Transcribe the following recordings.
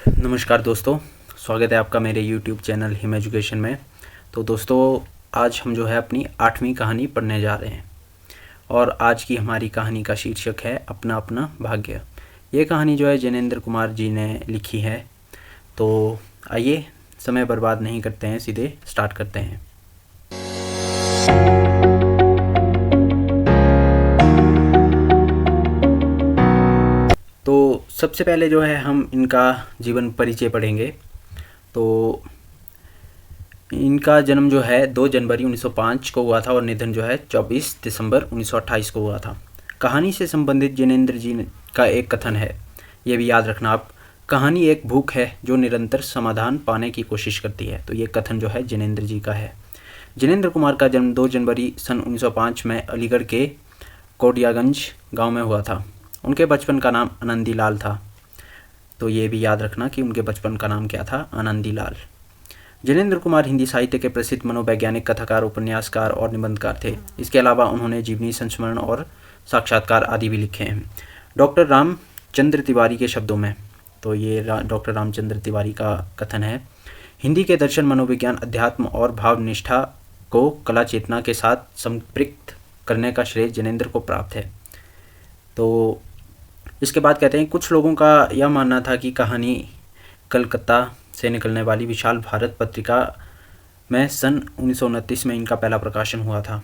नमस्कार दोस्तों, स्वागत है आपका मेरे YouTube चैनल हिम एजुकेशन में। तो दोस्तों, आज हम जो है अपनी 8वीं कहानी पढ़ने जा रहे हैं और आज की हमारी कहानी का शीर्षक है अपना अपना भाग्य। ये कहानी जो है जिनेंद्र कुमार जी ने लिखी है। तो आइए समय बर्बाद नहीं करते हैं, सीधे स्टार्ट करते हैं। तो सबसे पहले जो है हम इनका जीवन परिचय पढ़ेंगे। तो इनका जन्म जो है 2 जनवरी 1905 को हुआ था और निधन जो है 24 दिसंबर 1928 को हुआ था। कहानी से संबंधित जिनेंद्र जी का एक कथन है, ये भी याद रखना आप। कहानी एक भूख है जो निरंतर समाधान पाने की कोशिश करती है। तो ये कथन जो है जिनेंद्र जी का है। जिनेंद्र कुमार का जन्म 2 जनवरी सन 1905 में अलीगढ़ के कोडियागंज गांव में हुआ था। उनके बचपन का नाम आनंदी लाल था। तो ये भी याद रखना कि उनके बचपन का नाम क्या था, आनंदी लाल। जिनेंद्र कुमार हिंदी साहित्य के प्रसिद्ध मनोवैज्ञानिक, कथाकार, उपन्यासकार और निबंधकार थे। इसके अलावा उन्होंने जीवनी संस्मरण और साक्षात्कार आदि भी लिखे हैं। डॉक्टर रामचंद्र तिवारी के शब्दों में, तो ये डॉक्टर रामचंद्र तिवारी का कथन है, हिंदी के दर्शन, मनोविज्ञान, अध्यात्म और भावनिष्ठा को कला चेतना के साथ संपृक्त करने का श्रेय जिनेंद्र को प्राप्त है। तो इसके बाद कहते हैं, कुछ लोगों का यह मानना था कि कहानी कलकत्ता से निकलने वाली विशाल भारत पत्रिका में सन 1929 में इनका पहला प्रकाशन हुआ था।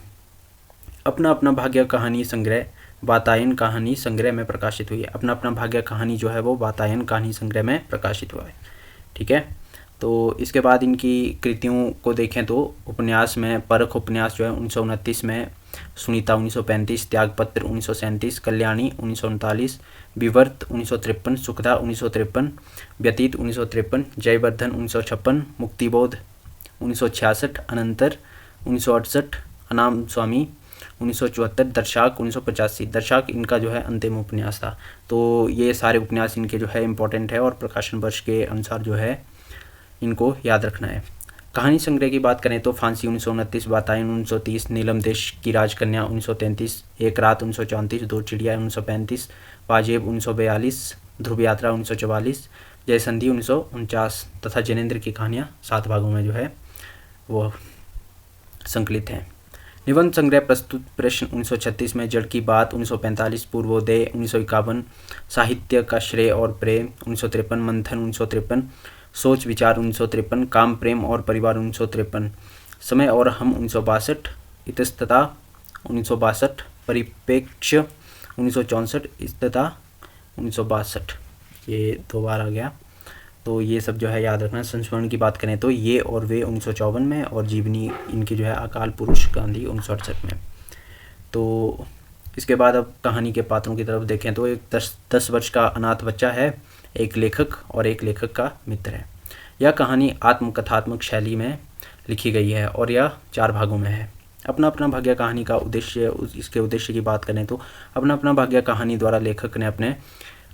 अपना अपना भाग्य कहानी संग्रह वातायन कहानी संग्रह में प्रकाशित हुई है। अपना अपना भाग्य कहानी जो है वो वातायन कहानी संग्रह में प्रकाशित हुआ है। ठीक है। तो इसके बाद इनकी कृतियों को देखें तो उपन्यास में परख उपन्यास जो है 1929 में, सुनीता 1935, त्यागपत्र 1937, कल्याणी 1939, विवर्त 1953, सुखदा 1953, व्यतीत 1953, जयवर्धन 1956, मुक्तिबोध 1966, अनंतर 1968, अनाम स्वामी 1974, दर्शाक 1985। दर्शाक इनका जो है अंतिम उपन्यास था। तो ये सारे उपन्यास इनके जो है इम्पोर्टेंट है और प्रकाशन वर्ष के अनुसार जो है इनको याद रखना है। कहानी संग्रह की बात करें तो फांसी 1929, वातायन 1930, नीलम देश की राजकन्या 1933, एक रात 1934, दो चिड़िया 1935, पाजेब 1942, ध्रुव यात्रा 1944, जयसंधि 1949 तथा जिनेंद्र की कहानियाँ 7 भागों में जो है वो संकलित हैं। निबंध संग्रह प्रस्तुत प्रश्न 1936 में, जड़ की बात 1945, पूर्वोदय 1951, साहित्य का श्रेय और प्रेम 1953, मंथन 1953, सोच विचार 1953, काम प्रेम और परिवार 1953, समय और हम 1962, इतस्तता 1962, परिप्रेक्ष्य 1964, इतस्तता 1962। ये 2 बार आ गया। तो ये सब जो है याद रखना। संस्मरण की बात करें तो ये और वे 1954 में और जीवनी इनकी जो है अकाल पुरुष गांधी 1968 में। तो इसके बाद अब कहानी के पात्रों की तरफ देखें तो एक 10 वर्ष का अनाथ बच्चा है, एक लेखक और एक लेखक का मित्र है। यह कहानी आत्मकथात्मक शैली में लिखी गई है और यह 4 भागों में है। अपना अपना भाग्य कहानी का उद्देश्य, इसके उद्देश्य की बात करें तो अपना अपना भाग्य कहानी द्वारा लेखक ने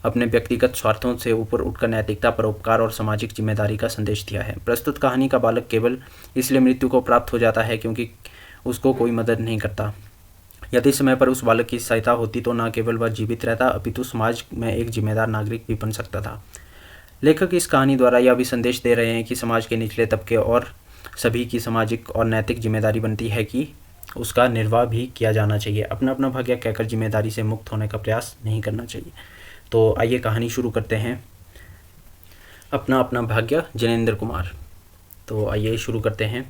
अपने व्यक्तिगत स्वार्थों से ऊपर उठकर नैतिकता, परोपकार और सामाजिक जिम्मेदारी का संदेश दिया है। प्रस्तुत कहानी का बालक केवल इसलिए मृत्यु को प्राप्त हो जाता है क्योंकि उसको कोई मदद नहीं करता। यदि समय पर उस बालक की सहायता होती तो न केवल वह जीवित रहता अपितु समाज में एक जिम्मेदार नागरिक भी बन सकता था। लेखक इस कहानी द्वारा यह भी संदेश दे रहे हैं कि समाज के निचले तबके और सभी की सामाजिक और नैतिक जिम्मेदारी बनती है कि उसका निर्वाह भी किया जाना चाहिए। अपना अपना भाग्य कहकर जिम्मेदारी से मुक्त होने का प्रयास नहीं करना चाहिए। तो आइए कहानी शुरू करते हैं। अपना अपना भाग्य, जिनेंद्र कुमार। तो आइए शुरू करते हैं।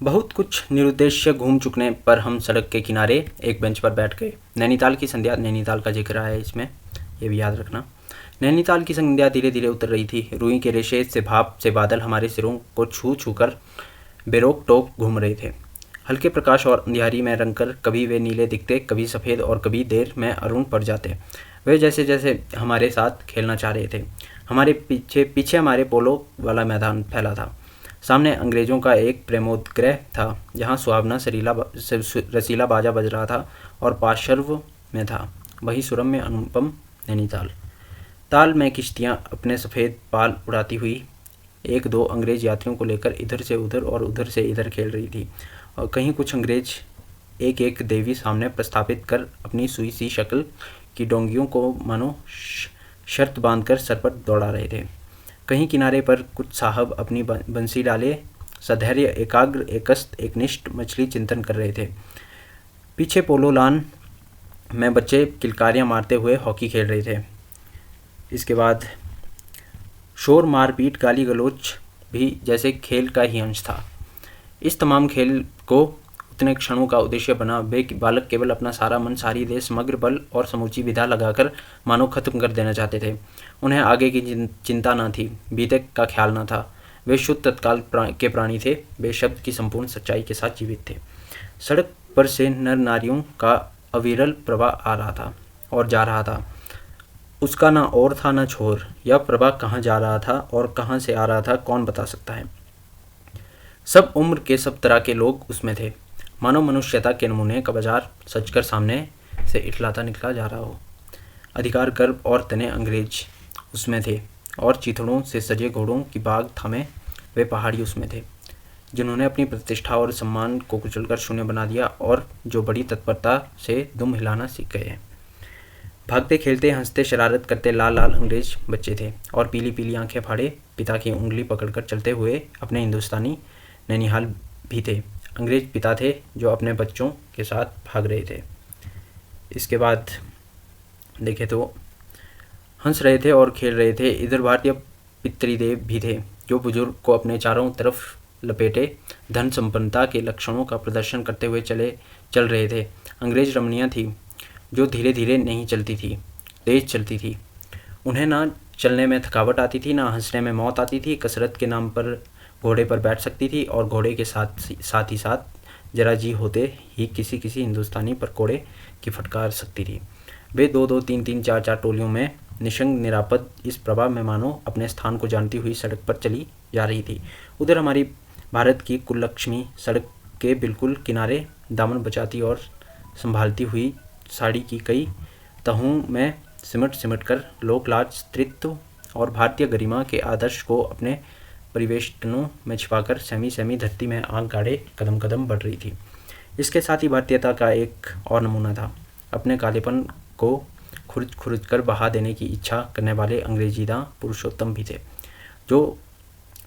बहुत कुछ निरुद्देश्य घूम चुकने पर हम सड़क के किनारे एक बेंच पर बैठ गए। नैनीताल की संध्या, नैनीताल का जिक्र है इसमें, ये भी याद रखना। नैनीताल की संध्या धीरे धीरे उतर रही थी। रुई के रेशे से भाप से बादल हमारे सिरों को छू छू कर बेरोक टोक घूम रहे थे। हल्के प्रकाश और अंधियारी में रंगकर कभी वे नीले दिखते, कभी सफ़ेद और कभी देर में अरुण पड़ जाते। वे जैसे जैसे हमारे साथ खेलना चाह रहे थे। हमारे पीछे हमारे पोलो वाला मैदान फैला था। सामने अंग्रेज़ों का एक प्रेमोद्ग्रह था जहाँ सुहावना रसीला बाजा बज रहा था और पार्श्व में था वही सुरम्य अनुपम नैनीताल। ताल में किश्तियाँ अपने सफ़ेद पाल उड़ाती हुई 1-2 अंग्रेज़ यात्रियों को लेकर इधर से उधर और उधर से इधर खेल रही थी और कहीं कुछ अंग्रेज़ एक एक देवी सामने प्रस्थापित कर अपनी सुई सी शक्ल की डोंगियों को मानो शर्त बांधकर सर पर दौड़ा रहे थे। कहीं किनारे पर कुछ साहब अपनी बंसी डाले सधैर्य एकाग्र एकस्त एकनिष्ठ मछली चिंतन कर रहे थे। पीछे पोलो लान में बच्चे किलकारियाँ मारते हुए हॉकी खेल रहे थे। इसके बाद शोर मारपीट गाली गलौज भी जैसे खेल का ही अंश था। इस तमाम खेल को उतने क्षणों का उद्देश्य बना वे बालक केवल अपना सारा मन सारी देह समग्र बल और समूची विधा लगाकर मानो खत्म कर देना चाहते थे। उन्हें आगे की चिंता न थी, बीते का ख्याल न था। वे शुद्ध तत्काल के प्राणी थे। वे शब्द की संपूर्ण सच्चाई के साथ जीवित थे। सड़क पर से नर नारियों का अविरल प्रवाह आ रहा था और जा रहा था। उसका ना और था न छोर। यह प्रवाह कहाँ जा रहा था और कहाँ से आ रहा था कौन बता सकता है। सब उम्र के सब तरह के लोग उसमें थे। मानो मनुष्यता के नमूने का बाजार सजकर सामने से इठलाता निकला जा रहा हो। अधिकार गर्भ और तने अंग्रेज उसमें थे और चीथड़ों से सजे घोड़ों की बाग थामे वे पहाड़ी उसमें थे, जिन्होंने अपनी प्रतिष्ठा और सम्मान को कुचलकर शून्य बना दिया और जो बड़ी तत्परता से दुम हिलाना सीख गए हैं। भागते खेलते हंसते शरारत करते लाल लाल अंग्रेज बच्चे थे और पीली पीली आंखें फाड़े पिता की उंगली पकड़कर चलते हुए अपने हिंदुस्तानी नैनिहाल भी थे। अंग्रेज पिता थे जो अपने बच्चों के साथ भाग रहे थे। इसके बाद देखें तो हंस रहे थे और खेल रहे थे। इधर भारतीय पितृदेव भी थे जो बुजुर्ग को अपने चारों तरफ लपेटे धन संपन्नता के लक्षणों का प्रदर्शन करते हुए चल रहे थे। अंग्रेज रमणियाँ थी जो धीरे धीरे नहीं चलती थी, तेज चलती थी। उन्हें ना चलने में थकावट आती थी, ना हंसने में मौत आती थी। कसरत के नाम पर घोड़े पर बैठ सकती थी और घोड़े के साथ ही जरा जी होते ही किसी हिंदुस्तानी पर कोड़े की फटकार सकती थी। वे 2-2, 3-3, 4-4 टोलियों में निशंग निरापद इस प्रवाह में मानो अपने स्थान को जानती हुई सड़क पर चली जा रही थी। उधर हमारी भारत की कुललक्ष्मी सड़क के बिल्कुल किनारे दामन बचाती और संभालती हुई साड़ी की कई तहों में सिमट कर लोकलाज, स्त्रीत्व और भारतीय गरिमा के आदर्श को अपने परिवेष्टनों में छिपाकर सहमी धरती में आंख गाड़े कदम कदम बढ़ रही थी। इसके साथ ही भारतीयता का एक और नमूना था। अपने कालेपन को खुरच कर बहा देने की इच्छा करने वाले अंग्रेजीदा पुरुषोत्तम भी थे, जो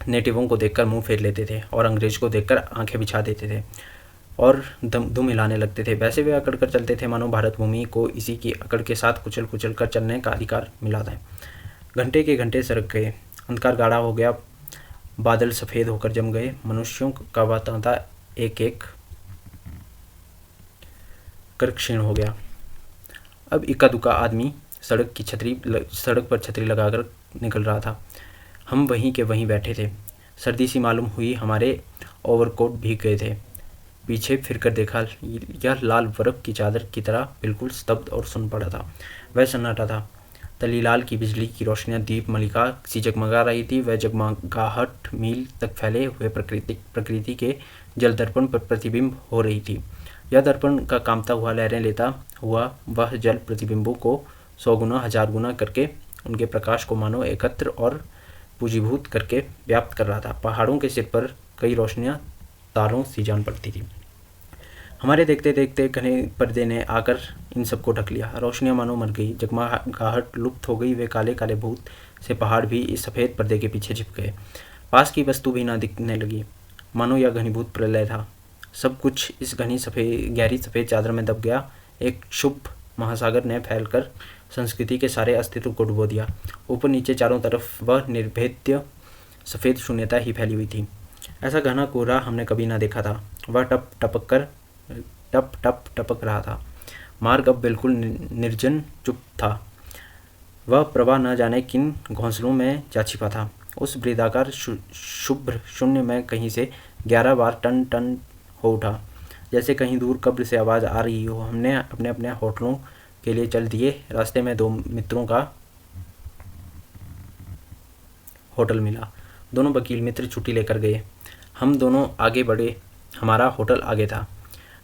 नेटिवों को देखकर मुंह फेर लेते थे और अंग्रेज को देखकर आंखें बिछा देते थे और दुम हिलाने लगते थे। वैसे वे अकड़ कर चलते थे मानो भारत भूमि को इसी की अकड़ के साथ कुचल कर चलने का अधिकार मिला था। घंटे के घंटे सरक गए, अंधकार गाढ़ा हो गया, बादल सफ़ेद होकर जम गए। मनुष्यों का वह तांता एक एक कर क्षीण हो गया। अब इक्का दुक्का आदमी सड़क पर छतरी लगाकर निकल रहा था। हम वहीं के वहीं बैठे थे। सर्दी सी मालूम हुई, हमारे ओवरकोट भीग गए थे। पीछे फिरकर देखा, यह लाल बर्फ की चादर की तरह बिल्कुल स्तब्ध और सुन पड़ा था। वह सन्नाटा था। तलीलाल की बिजली की रोशनियाँ दीप मलिका सी जगमगा रही थी। वह जगमगाहट मील तक फैले हुए प्रकृति के जल दर्पण पर प्रतिबिंब हो रही थी। यह दर्पण का कामता हुआ लहरें लेता हुआ वह जल प्रतिबिंबों को 100 गुना 1000 गुना करके उनके प्रकाश को मानो एकत्र और पूंजीभूत करके व्याप्त कर रहा था। पहाड़ों के सिर पर कई रोशनियाँ तारों सी जान पड़ती थी। हमारे देखते देखते घने पर्दे ने आकर इन सबको ढक लिया। रोशनियाँ मानो मर गई, जगमगाहट लुप्त हो गई। वे काले काले भूत से पहाड़ भी इस सफ़ेद पर्दे के पीछे छिप गए। पास की वस्तु भी ना दिखने लगी, मानो यह घनीभूत प्रलय था। सब कुछ इस गहरी सफ़ेद चादर में दब गया। एक शुभ महासागर ने फैलकर संस्कृति के सारे अस्तित्व को डुबो दिया। ऊपर नीचे चारों तरफ वह निर्भेद्य सफ़ेद शून्यता ही फैली हुई थी। ऐसा घना कोहरा हमने कभी ना देखा था। वह टप टपक रहा था। मार्ग अब बिल्कुल निर्जन चुप था। वह प्रवाह न जाने किन घोंसलों में जा छिपा था। उस वृत्ताकार शुभ्र शून्य में कहीं से 11 बार टन टन हो उठा, जैसे कहीं दूर कब्र से आवाज़ आ रही हो। हमने अपने अपने होटलों के लिए चल दिए। रास्ते में 2 मित्रों का होटल मिला। दोनों वकील मित्र छुट्टी लेकर गए। हम दोनों आगे बढ़े। हमारा होटल आगे था।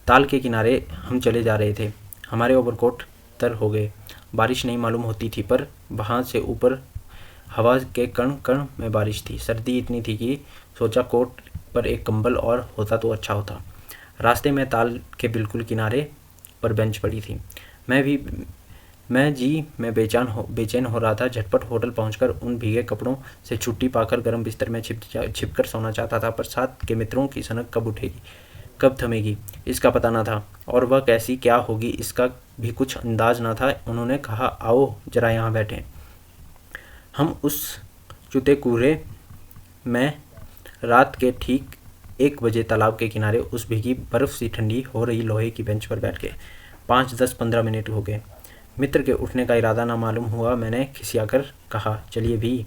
ताल के किनारे हम चले जा रहे थे। हमारे ओवरकोट तर हो गए। बारिश नहीं मालूम होती थी, पर वहाँ से ऊपर हवा के कण कण में बारिश थी। सर्दी इतनी थी कि सोचा कोट पर एक कंबल और होता तो अच्छा होता। रास्ते में ताल के बिल्कुल किनारे पर बेंच पड़ी थी। मैं भी मैं बेचैन हो रहा था। झटपट होटल पहुंचकर उन भीगे कपड़ों से छुट्टी पाकर गर्म बिस्तर में छिपकर सोना चाहता था, पर साथ के मित्रों की सनक कब उठेगी, कब थमेगी, इसका पता न था, और वह कैसी क्या होगी इसका भी कुछ अंदाज न था। उन्होंने कहा, आओ जरा यहाँ बैठें। हम उस चुते कुरे में रात के ठीक 1 बजे तालाब के किनारे उस भीगी बर्फ सी ठंडी हो रही लोहे की बेंच पर बैठ गए। 5, 10, 15 मिनट हो गए। मित्र के उठने का इरादा ना मालूम हुआ। मैंने खिसियाकर कहा, चलिए भी।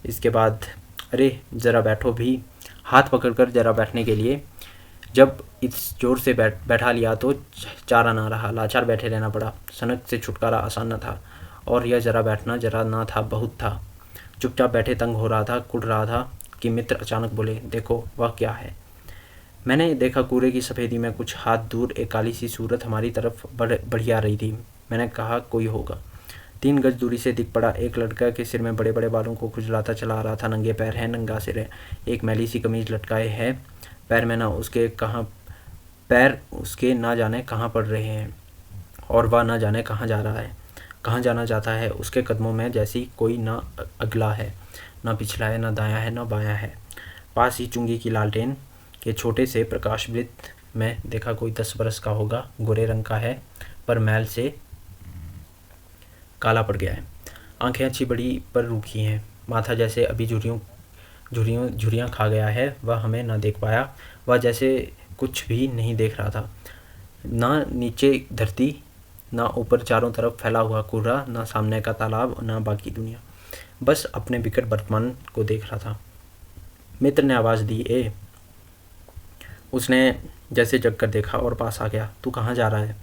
इसके बाद, अरे ज़रा बैठो भी। हाथ पकड़कर जरा बैठने के लिए जब इस जोर से बैठा लिया तो चारा ना रहा। लाचार बैठे रहना पड़ा। सनक से छुटकारा आसान न था, और यह जरा बैठना जरा ना था, बहुत था। चुपचाप बैठे तंग हो रहा था, कुढ़ रहा था कि मित्र अचानक बोले, देखो वह क्या है। मैंने देखा, कूड़े की सफ़ेदी में कुछ हाथ दूर एक काली सी सूरत हमारी तरफ बढ़ी आ रही थी। मैंने कहा, कोई होगा। 3 गज दूरी से दिख पड़ा। एक लड़का के सिर में बड़े बड़े बालों को खुजलाता चला आ रहा था। नंगे पैर हैं, नंगा सिर है, एक मैली सी कमीज लटकाए है। पैर उसके ना जाने कहाँ पड़ रहे हैं, और वह ना जाने कहाँ जा रहा है, कहाँ जाना चाहता है। उसके कदमों में जैसी कोई ना अगला है, ना पिछला है, ना दायां है, ना बायां है। पास ही चुंगी की लालटेन के छोटे से प्रकाशवृत्त में देखा, कोई 10 बरस का होगा। गोरे रंग का है, पर मैल से काला पड़ गया है। आंखें अच्छी बड़ी पर रूखी हैं। माथा जैसे अभी झुर्रियाँ खा गया है। वह हमें ना देख पाया। वह जैसे कुछ भी नहीं देख रहा था। ना नीचे धरती, ना ऊपर चारों तरफ फैला हुआ कोहरा, ना सामने का तालाब, ना बाकी दुनिया। बस अपने विकट वर्तमान को देख रहा था। मित्र ने आवाज़ दी, ए। उसने जैसे जग कर देखा और पास आ गया। तू कहाँ जा रहा है?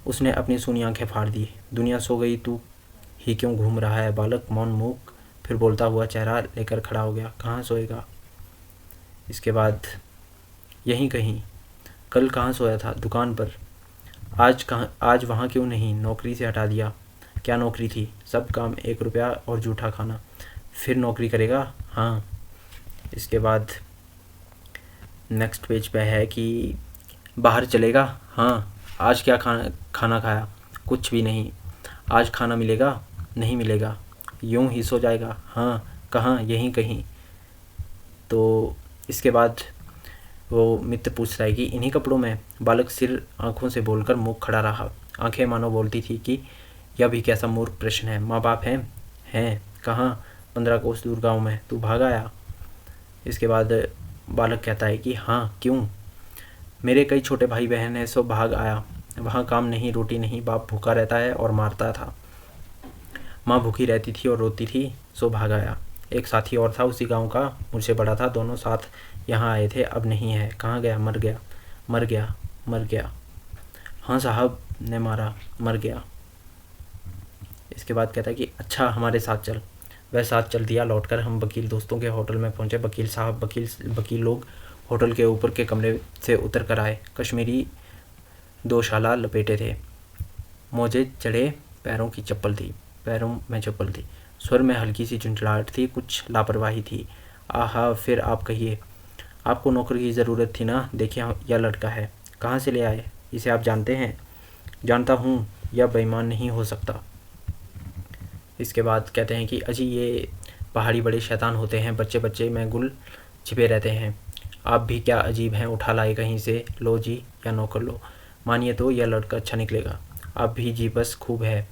उसने अपनी सूनी आंखें फाड़ दी। दुनिया सो गई, तू ही क्यों घूम रहा है? बालक मौन मूक फिर बोलता हुआ चेहरा लेकर खड़ा हो गया। कहाँ सोएगा? इसके बाद, यहीं कहीं। कल कहाँ सोया था? दुकान पर। आज वहाँ क्यों नहीं? नौकरी से हटा दिया। क्या नौकरी थी? सब काम, 1 रुपया और जूठा खाना। फिर नौकरी करेगा? हाँ। इसके बाद नेक्स्ट पेज पे है कि बाहर चलेगा? हाँ। आज क्या खाना खाया? कुछ भी नहीं। आज खाना मिलेगा? नहीं मिलेगा। यूं ही सो जाएगा? हाँ। कहाँ? यहीं कहीं। तो इसके बाद वो मित्र पूछ रहा है कि इन्हीं कपड़ों में? बालक सिर आंखों से बोलकर मुँह खड़ा रहा। आंखें मानो बोलती थी कि यह भी कैसा मूर्ख प्रश्न है। माँ बाप हैं? हैं। कहाँ? 15 कोस दूर गाँव में। तू भाग आया? इसके बाद बालक कहता है कि हाँ। क्यों? मेरे कई छोटे भाई बहन हैं, सो भाग आया। वहाँ काम नहीं, रोटी नहीं, बाप भूखा रहता है और मारता था। माँ भूखी रहती थी और रोती थी, सो भाग आया। एक साथी और था उसी गांव का, मुझसे बड़ा था। दोनों साथ यहाँ आए थे, अब नहीं है। कहाँ गया? मर गया। मर गया? मर गया? हाँ साहब ने मारा, मर गया। इसके बाद कहता है कि अच्छा हमारे साथ चल। वह साथ चल दिया। लौटकर हम वकील दोस्तों के होटल में पहुँचे। वकील लोग होटल के ऊपर के कमरे से उतर कर आए। कश्मीरी 2 शाला लपेटे थे, मोजे चढ़े, पैरों में चप्पल थी। स्वर में हल्की सी झुंझलाहट थी, कुछ लापरवाही थी। आहा, फिर आप कहिए। आपको नौकर की ज़रूरत थी ना? देखिए यह लड़का है। कहाँ से ले आए? इसे आप जानते हैं? जानता हूँ, यह बेईमान नहीं हो सकता। इसके बाद कहते हैं कि अजी ये पहाड़ी बड़े शैतान होते हैं। बच्चे में गुल छिपे रहते हैं। आप भी क्या अजीब हैं, उठा लाए कहीं से। लो जी, या नौकर लो। मानिए तो यह लड़का अच्छा निकलेगा। आप भी जी बस खूब है।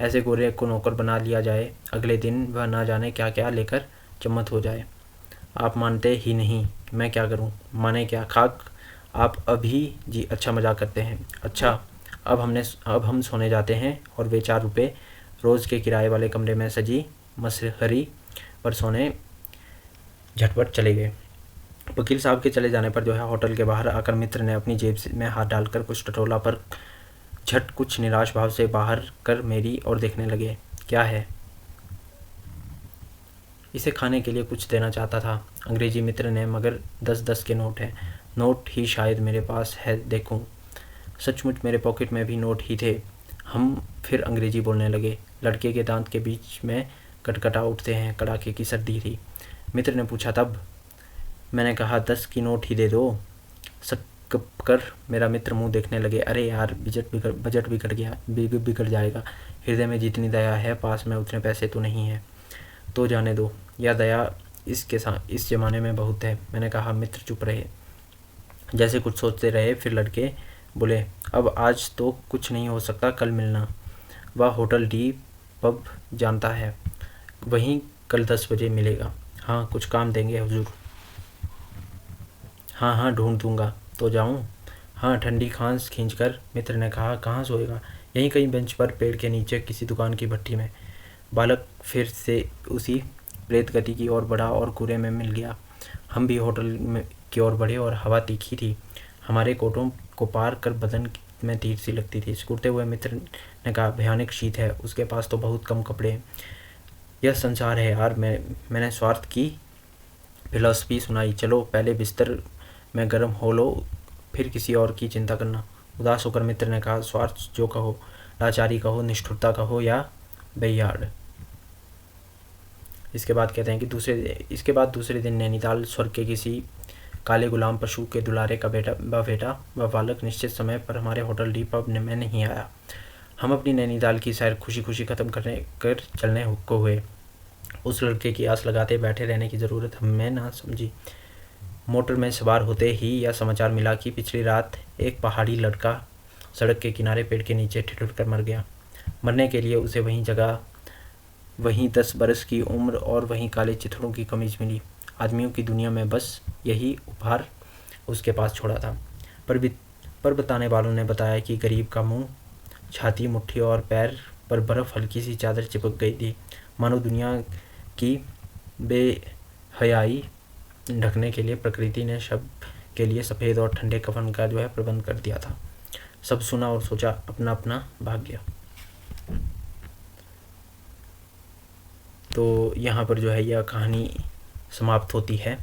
ऐसे गोरे को नौकर बना लिया जाए, अगले दिन वह ना जाने क्या क्या लेकर चम्मच हो जाए। आप मानते ही नहीं, मैं क्या करूं? माने क्या खाक? आप अभी जी अच्छा मजाक करते हैं। अच्छा, अब हम सोने जाते हैं। और वे 4 रुपये रोज़ के किराए वाले कमरे में सजी मसहरी पर सोने झटपट चले गए। वकील साहब के चले जाने पर जो है होटल के बाहर आकर मित्र ने अपनी जेब में हाथ डालकर कुछ टटोला, पर झट कुछ निराश भाव से बाहर कर मेरी ओर देखने लगे। क्या है? इसे खाने के लिए कुछ देना चाहता था। अंग्रेजी मित्र ने, मगर 10-10 के नोट हैं। नोट ही शायद मेरे पास है, देखूं। सचमुच मेरे पॉकेट में भी नोट ही थे। हम फिर अंग्रेजी बोलने लगे। लड़के के दांत के बीच में कटकटा उठते हैं। कड़ाके की सर्दी थी। मित्र ने पूछा तब? मैंने कहा 10 की नोट ही दे दो। कर मेरा मित्र मुंह देखने लगे। अरे यार, बजट बिगड़ जाएगा। हृदय में जितनी दया है पास में उतने पैसे तो नहीं है। तो जाने दो, यह दया इस ज़माने में बहुत है। मैंने कहा। मित्र चुप रहे, जैसे कुछ सोचते रहे। फिर लड़के बोले, अब आज तो कुछ नहीं हो सकता, कल मिलना। वह होटल डी पब जानता है, वहीं कल 10 बजे मिलेगा। हाँ, कुछ काम देंगे हुजूर? हाँ, ढूंढ दूंगा। तो जाऊँ? हाँ, ठंडी खांस खींचकर मित्र ने कहा। कहाँ सोएगा? यहीं कहीं बेंच पर, पेड़ के नीचे, किसी दुकान की भट्ठी में। बालक फिर से उसी प्रेत गति की ओर बढ़ा और कूड़े में मिल गया। हम भी होटल में की ओर बढ़े और हवा तीखी थी। हमारे कोटों को पार कर बदन में तीर सी लगती थी। सिकुड़ते हुए मित्र ने कहा, भयानक शीत है, उसके पास तो बहुत कम कपड़े हैं। यह संसार है यार। मैंने स्वार्थ की फिलॉसफी सुनाई। चलो पहले बिस्तर में गर्म हो लो, फिर किसी और की चिंता करना। उदास होकर मित्र ने कहा, स्वार्थ जो कहो, लाचारी कहो, निष्ठुरता कहो या बेयार्ड। इसके बाद कहते हैं कि इसके बाद दूसरे दिन नैनीताल स्वर्ग के किसी काले गुलाम पशु के दुलारे का बेटा व बालक निश्चित समय पर हमारे होटल डी पब में नहीं आया। हम अपनी नैनीताल की सैर खुशी खुशी ख़त्म कर चलने को हुए। उस लड़के की आस लगाते बैठे रहने की ज़रूरत हमें ना समझी। मोटर में सवार होते ही यह समाचार मिला कि पिछली रात एक पहाड़ी लड़का सड़क के किनारे पेड़ के नीचे ठिठुर कर मर गया। मरने के लिए उसे वहीं 10 बरस की उम्र और वहीं काले चिथड़ों की कमीज मिली। आदमियों की दुनिया में बस यही उपहार उसके पास छोड़ा था। पर बताने वालों ने बताया कि गरीब का मुंह, छाती, मुट्ठी और पैर पर बर्फ़ हल्की सी चादर चिपक गई थी, मानो दुनिया की बेहयाई ढकने के लिए प्रकृति ने सब के लिए सफ़ेद और ठंडे कफन का प्रबंध कर दिया था। सब सुना और सोचा, अपना अपना भाग्य। तो यहाँ पर यह कहानी समाप्त होती है।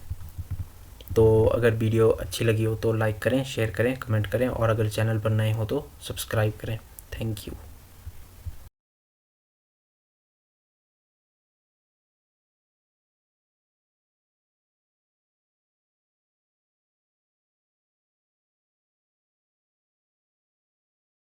तो अगर वीडियो अच्छी लगी हो तो लाइक करें, शेयर करें, कमेंट करें और अगर चैनल पर नए हो तो सब्सक्राइब करें। Thank you.